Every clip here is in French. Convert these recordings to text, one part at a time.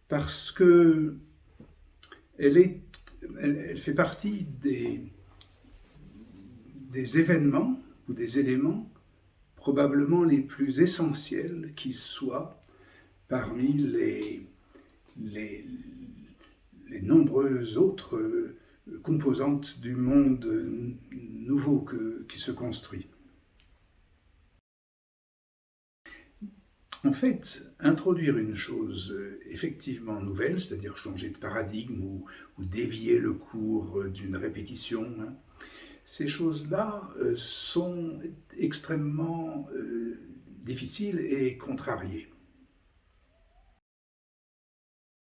parce que elle fait partie des événements ou des éléments probablement les plus essentiels qui soient parmi les nombreuses autres composantes du monde nouveau qui se construit. En fait, introduire une chose effectivement nouvelle, c'est-à-dire changer de paradigme ou dévier le cours d'une répétition, ces choses-là sont extrêmement difficiles et contrariées.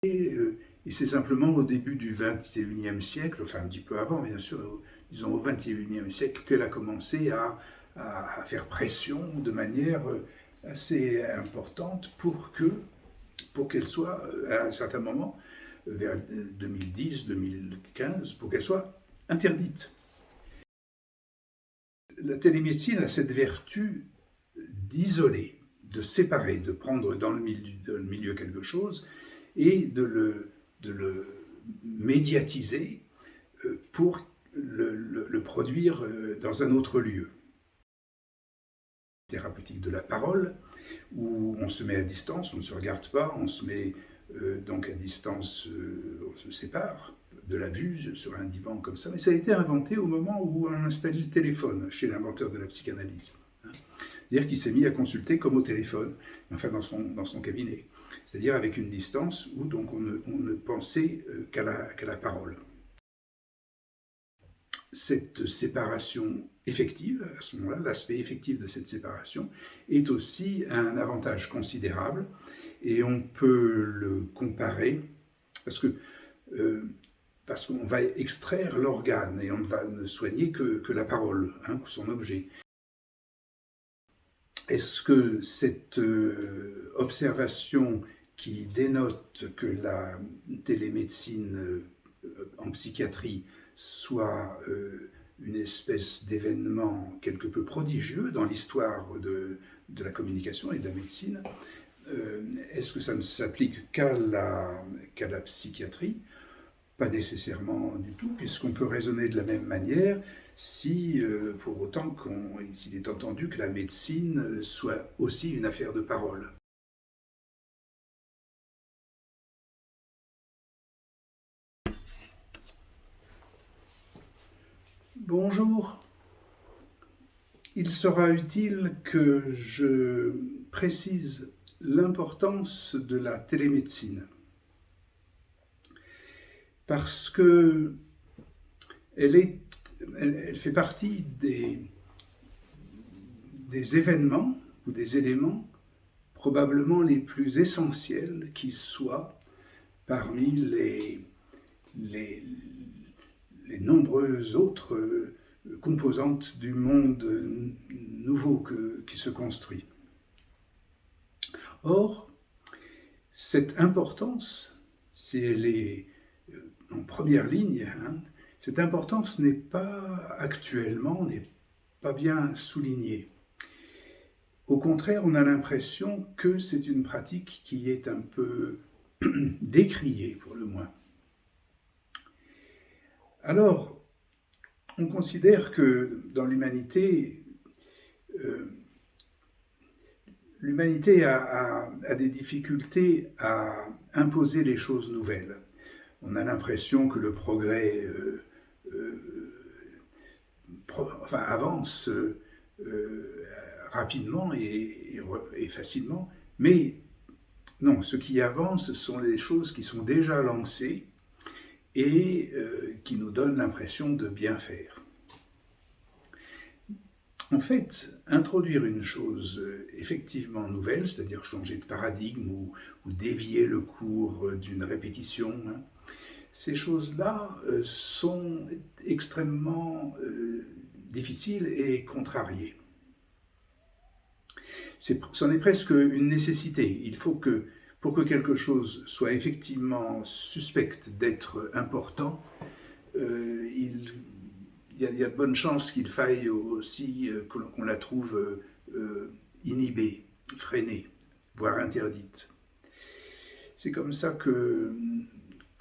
Et c'est simplement au début du XXIe siècle, enfin un petit peu avant bien sûr, disons au XXIe siècle, qu'elle a commencé à faire pression de manière assez importante pour qu'elle soit, à un certain moment, vers 2010-2015, pour qu'elle soit interdite. La télémédecine a cette vertu d'isoler, de séparer, de prendre dans le milieu quelque chose et de le médiatiser pour le produire dans un autre lieu. Thérapeutique de la parole, où on se met à distance, on ne se regarde pas, on se met donc à distance, on se sépare de la vue sur un divan comme ça, mais ça a été inventé au moment où on a installé le téléphone chez l'inventeur de la psychanalyse. C'est-à-dire qu'il s'est mis à consulter comme au téléphone, enfin dans son cabinet, c'est-à-dire avec une distance où donc on ne pensait qu'à la parole. Cette séparation effective, à ce moment-là, l'aspect effectif de cette séparation est aussi un avantage considérable et on peut le comparer parce qu'on va extraire l'organe et on ne va ne soigner que la parole, son objet. Est-ce que cette observation qui dénote que la télémédecine en psychiatrie soit une espèce d'événement quelque peu prodigieux dans l'histoire de la communication et de la médecine, est-ce que ça ne s'applique qu'à la psychiatrie? Pas nécessairement du tout, puisqu'on peut raisonner de la même manière si, pour autant s'il est entendu que la médecine soit aussi une affaire de parole. Bonjour. Il sera utile que je précise l'importance de la télémédecine. Parce que elle fait partie des événements ou des éléments probablement les plus essentiels qui soient parmi les nombreuses autres composantes du monde nouveau qui se construit. Or, cette importance, si elle est en première ligne, cette importance n'est pas actuellement, n'est pas bien soulignée. Au contraire, on a l'impression que c'est une pratique qui est un peu décriée, pour le moins. Alors, on considère que dans l'humanité, l'humanité a des difficultés à imposer les choses nouvelles. On a l'impression que le progrès avance rapidement et facilement, mais non, ce qui avance sont les choses qui sont déjà lancées et qui nous donnent l'impression de bien faire. En fait, introduire une chose effectivement nouvelle, c'est-à-dire changer de paradigme ou dévier le cours d'une répétition, ces choses-là sont extrêmement difficiles et contrariées. C'en est presque une nécessité. Il faut que, pour que quelque chose soit effectivement suspecte d'être important, il y a de bonnes chances qu'il faille aussi qu'on la trouve inhibée, freinée, voire interdite. C'est comme ça que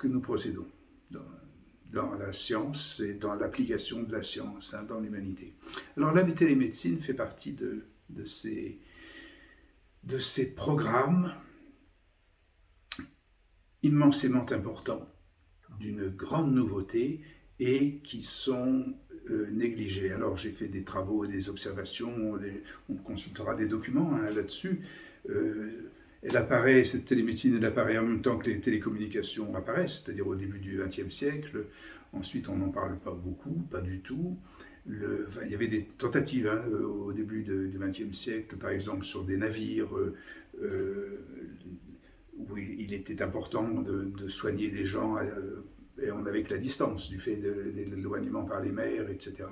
nous procédons dans la science et dans l'application de la science, dans l'humanité. Alors la télémédecine fait partie de ces programmes immensément importants, d'une grande nouveauté et qui sont négligés. Alors j'ai fait des travaux, des observations, on consultera des documents là-dessus. Elle apparaît, cette télémédecine, elle apparaît en même temps que les télécommunications apparaissent, c'est-à-dire au début du XXe siècle. Ensuite, on n'en parle pas beaucoup, pas du tout. Il y avait des tentatives au début du XXe siècle, par exemple sur des navires, où il était important de soigner des gens, et on avait que la distance du fait de l'éloignement par les mers, etc.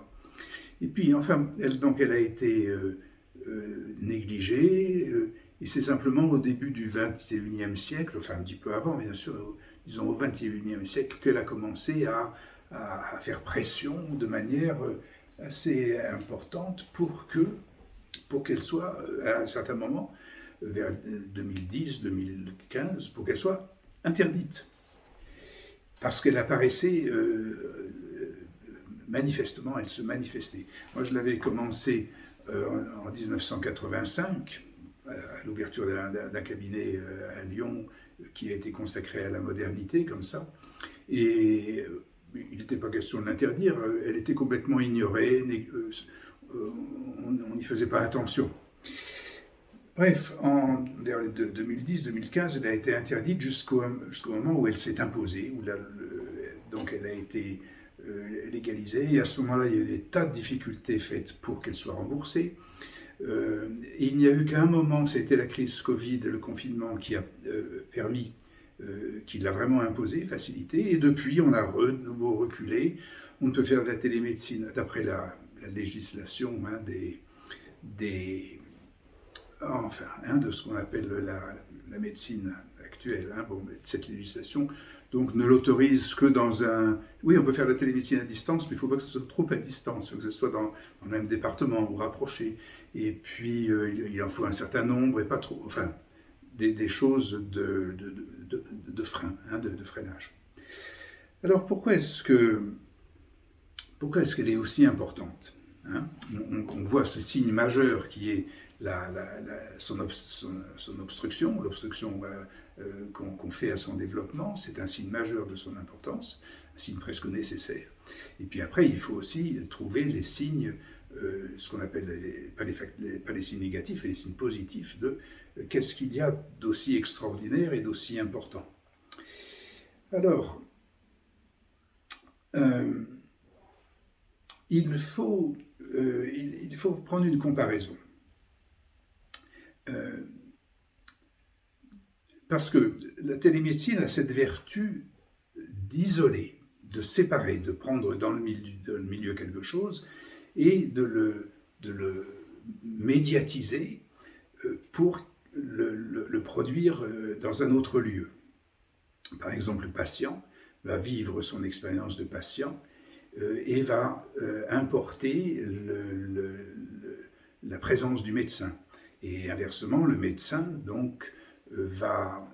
Et puis, enfin, elle a été négligée, et c'est simplement au début du XXIe siècle, enfin un petit peu avant, bien sûr, disons au XXIe siècle, qu'elle a commencé à faire pression de manière assez importante pour qu'elle soit, à un certain moment, vers 2010, 2015, pour qu'elle soit interdite. Parce qu'elle apparaissait manifestement, elle se manifestait. Moi, je l'avais commencé en 1985, à l'ouverture d'un cabinet à Lyon qui a été consacré à la modernité, comme ça. Et il n'était pas question de l'interdire, elle était complètement ignorée, on n'y faisait pas attention. Bref, vers 2010-2015, elle a été interdite jusqu'au moment où elle s'est imposée, donc elle a été légalisée, et à ce moment-là, il y a eu des tas de difficultés faites pour qu'elle soit remboursée. Et il n'y a eu qu'un moment, c'était la crise Covid, le confinement, qui a permis, qui l'a vraiment imposé, facilité, et depuis, on a de nouveau reculé. On ne peut faire de la télémédecine, d'après la législation, de ce qu'on appelle la médecine actuelle, cette législation, donc ne l'autorise que dans un... Oui, on peut faire de la télémédecine à distance, mais il ne faut pas que ce soit trop à distance, il faut que ce soit dans le même département ou rapproché. Et puis, il en faut un certain nombre, et pas trop... Enfin, des choses de frein, de freinage. Alors, pourquoi est-ce qu'elle est aussi importante, on voit ce signe majeur qui est son obstruction, l'obstruction qu'on fait à son développement, c'est un signe majeur de son importance, un signe presque nécessaire. Et puis après, il faut aussi trouver les signes, ce qu'on appelle pas les signes négatifs, mais les signes positifs de qu'est-ce qu'il y a d'aussi extraordinaire et d'aussi important. Alors, il faut prendre une comparaison. Parce que la télémédecine a cette vertu d'isoler, de séparer, de prendre dans le milieu quelque chose et de le médiatiser pour le produire dans un autre lieu. Par exemple, le patient va vivre son expérience de patient et va importer la présence du médecin. Et inversement, le médecin donc va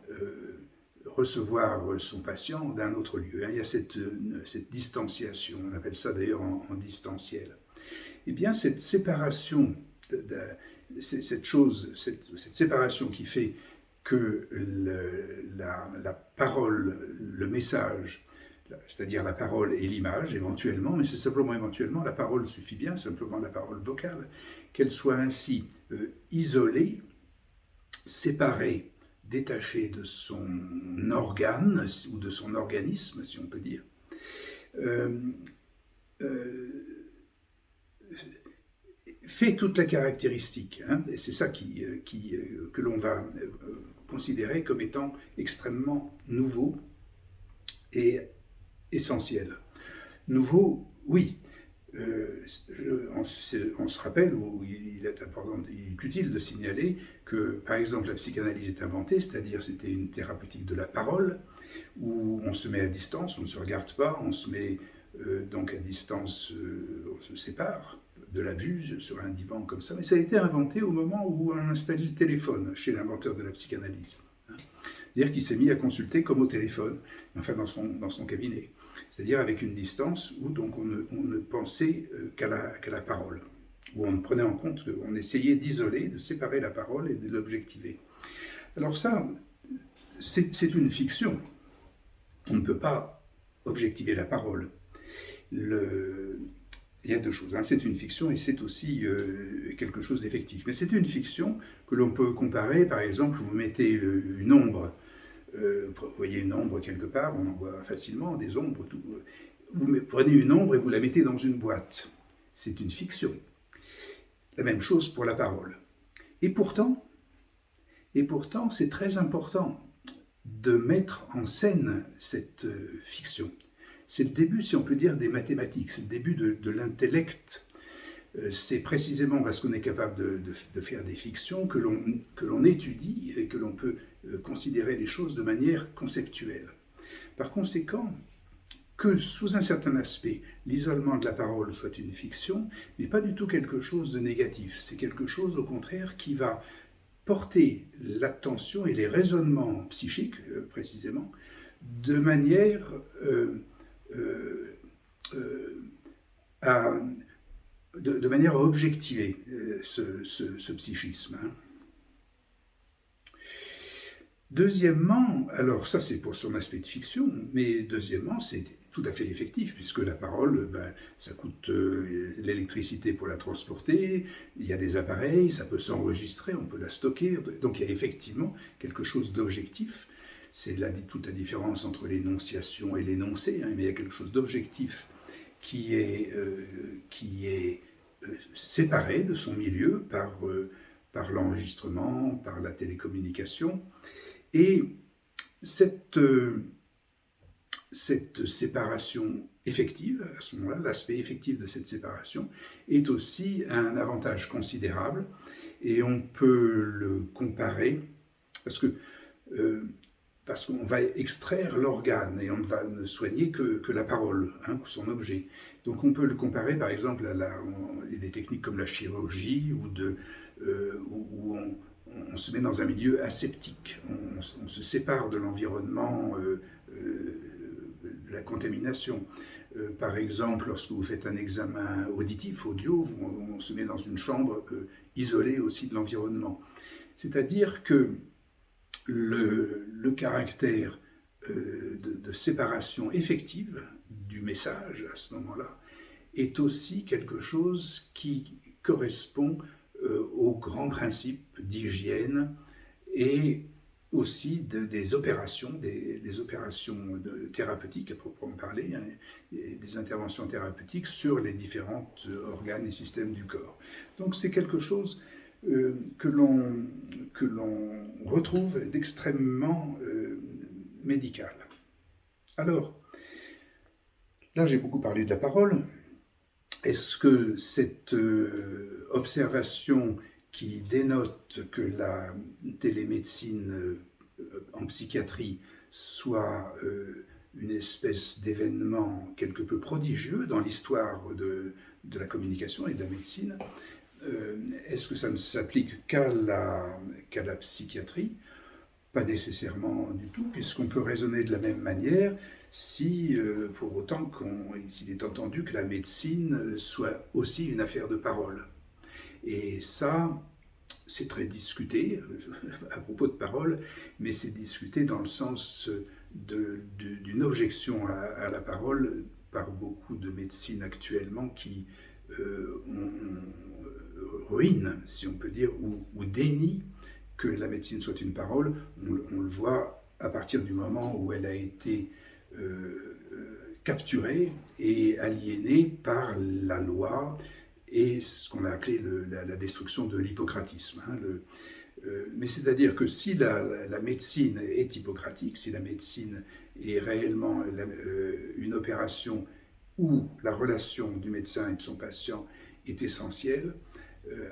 recevoir son patient d'un autre lieu. Il y a cette distanciation, on appelle ça d'ailleurs en distanciel. Eh bien, cette séparation, cette séparation qui fait que la parole, le message, c'est-à-dire la parole et l'image éventuellement, mais c'est simplement éventuellement, la parole suffit bien, simplement la parole vocale, qu'elle soit ainsi isolée, séparée, détachée de son organe ou de son organisme, si on peut dire, fait toute la caractéristique. Et c'est ça que l'on va considérer comme étant extrêmement nouveau et essentiel. Nouveau, oui. On se rappelle, il est utile de signaler que, par exemple, la psychanalyse est inventée, c'est-à-dire c'était une thérapeutique de la parole, où on se met à distance, on ne se regarde pas, on se met donc à distance, on se sépare de la vue sur un divan comme ça, mais ça a été inventé au moment où on a installé le téléphone chez l'inventeur de la psychanalyse. C'est-à-dire qu'il s'est mis à consulter comme au téléphone, enfin dans son cabinet. C'est-à-dire avec une distance où donc on ne pensait qu'à la parole, où on prenait en compte, on essayait d'isoler, de séparer la parole et de l'objectiver. Alors ça, c'est une fiction. On ne peut pas objectiver la parole. Il y a deux choses, hein. C'est une fiction et c'est aussi quelque chose d'effectif. Mais c'est une fiction que l'on peut comparer, par exemple, vous mettez une ombre, vous voyez une ombre quelque part, on en voit facilement des ombres, vous prenez une ombre et vous la mettez dans une boîte. C'est une fiction. La même chose pour la parole. Et pourtant, c'est très important de mettre en scène cette fiction. C'est le début, si on peut dire, des mathématiques, c'est le début de l'intellect. C'est précisément parce qu'on est capable de faire des fictions que l'on étudie et que l'on peut considérer les choses de manière conceptuelle. Par conséquent, que sous un certain aspect, l'isolement de la parole soit une fiction n'est pas du tout quelque chose de négatif. C'est quelque chose, au contraire, qui va porter l'attention et les raisonnements psychiques, précisément, de manière à objectiver ce psychisme. Hein. Deuxièmement, alors ça c'est pour son aspect de fiction, mais deuxièmement c'est tout à fait effectif, puisque la parole, ça coûte l'électricité pour la transporter, il y a des appareils, ça peut s'enregistrer, on peut la stocker, donc il y a effectivement quelque chose d'objectif. C'est toute la différence entre l'énonciation et l'énoncé, hein, mais il y a quelque chose d'objectif qui est séparé de son milieu par l'enregistrement, par la télécommunication. Et cette séparation effective, à ce moment-là, l'aspect effectif de cette séparation, est aussi un avantage considérable. Et on peut le comparer, parce qu'on va extraire l'organe et on ne va ne soigner que la parole, hein, son objet. Donc on peut le comparer par exemple à des techniques comme la chirurgie où on se met dans un milieu aseptique, on se sépare de l'environnement, de la contamination. Par exemple, lorsque vous faites un examen auditif, audio, on se met dans une chambre isolée aussi de l'environnement. C'est-à-dire que le caractère de séparation effective du message à ce moment-là est aussi quelque chose qui correspond aux grands principes d'hygiène et aussi des opérations thérapeutiques à proprement parler, hein, des interventions thérapeutiques sur les différents organes et systèmes du corps. Donc c'est quelque chose que l'on retrouve d'extrêmement médical. Alors, là j'ai beaucoup parlé de la parole. Est-ce que cette observation qui dénote que la télémédecine en psychiatrie soit une espèce d'événement quelque peu prodigieux dans l'histoire de la communication et de la médecine, est-ce que ça ne s'applique qu'à la psychiatrie? Pas nécessairement du tout, puisqu'on peut raisonner de la même manière si, pour autant s'il est entendu que la médecine soit aussi une affaire de parole. Et ça, c'est très discuté à propos de parole, mais c'est discuté dans le sens d'une objection à la parole par beaucoup de médecines actuellement qui ruinent, si on peut dire, ou dénient que la médecine soit une parole. On le voit à partir du moment où elle a été capturée et aliénée par la loi et ce qu'on a appelé la destruction de l'hippocratisme. Hein, mais c'est-à-dire que si la médecine est hippocratique, si la médecine est réellement une opération où la relation du médecin et de son patient est essentielle,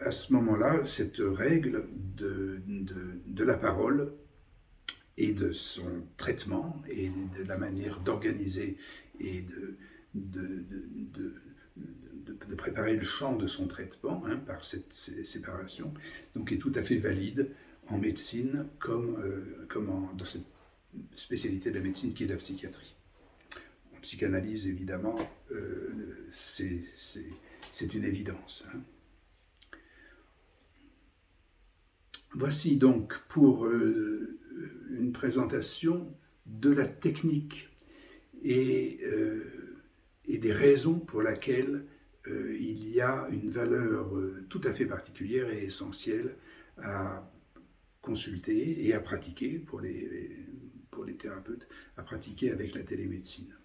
à ce moment-là, cette règle de la parole et de son traitement et de la manière d'organiser et de préparer le champ de son traitement, hein, par cette séparation, donc est tout à fait valide en médecine comme dans cette spécialité de la médecine qui est la psychiatrie. En psychanalyse, évidemment, c'est une évidence. Hein. Voici donc pour une présentation de la technique et des raisons pour lesquelles il y a une valeur tout à fait particulière et essentielle à consulter et à pratiquer pour les thérapeutes, à pratiquer avec la télémédecine.